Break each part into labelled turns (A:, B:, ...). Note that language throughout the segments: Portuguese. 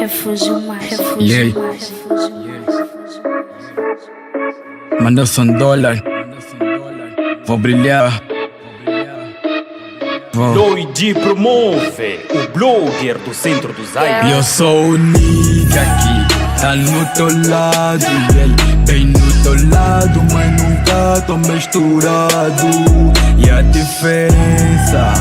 A: Refúgio mais, refúgio
B: Yeah.
A: mais.
B: Manderson Dollar, vou brilhar. Vou.
C: Lloyd promove, o blogger do centro do Zaire.
B: Eu sou o nigga que tá no teu lado, yeah. Bem no teu lado, mas nunca tô misturado. E a diferença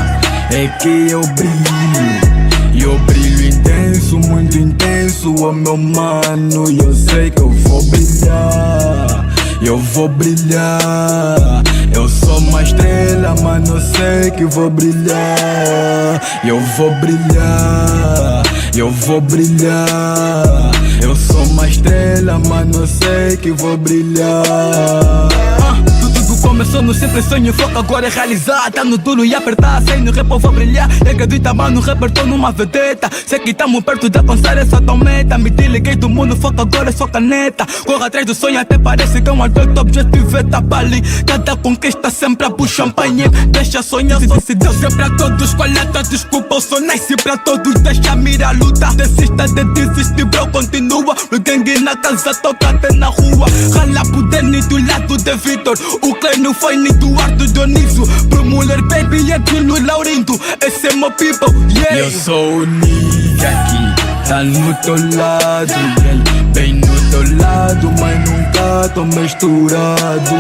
B: é que eu brilho. E eu brilho intenso, muito intenso, oh meu mano. E eu sei que eu vou brilhar, eu vou brilhar. Eu sou uma estrela, mano, eu sei que vou brilhar. Eu vou brilhar, eu vou brilhar. Eu sou uma estrela, mano, eu sei que vou brilhar. Tudo começou no simples sonho, foco agora é realizar. Tá no duro e apertar, sem no rap eu vou brilhar. E acredita, mano, repertou numa vedeta. Sei que tamo perto de alcançar essa tua meta. Me desliguei do mundo, foco agora é só caneta. Corro atrás do sonho, até parece que é um adulto. Objetivo é tá ali. Cada conquista sempre a puxar champanhe. Deixa sonhar, só se Deus é pra todos. Coleta, desculpa, eu sou nice pra todos. Deixa a mira, luta. Desista de desistir, bro, continua. No gangue na casa, toca até na rua. Rala poder nem do lado de Vitor. O Clay não foi nem Eduardo Dionísio. Pro mulher, baby, é Tilo Laurindo. Esse é meu people, yeah. Eu sou o nigga que tá no teu lado, yeah. Bem no teu lado, mas nunca tô misturado.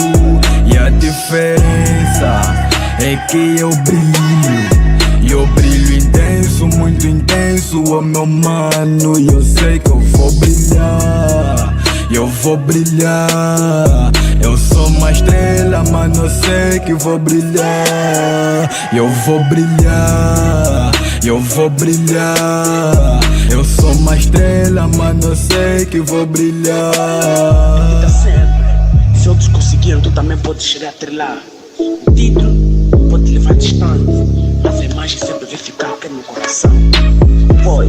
B: E a diferença é que eu brilho. E eu brilho intenso, muito intenso, oh meu mano. E eu sei que eu vou brilhar, eu vou brilhar. Eu sou uma estrela, mano, eu sei que vou brilhar. Eu vou brilhar, eu vou brilhar. Eu sou uma estrela, mano, eu sei que vou brilhar.
D: Tá sempre. Se outros conseguiram, tu também podes chegar até lá. O título pode te levar distante, mas a imagem sempre vai ficar aqui no coração. Foi.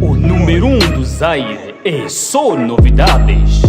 C: O número 1 do Zaire é só novidades.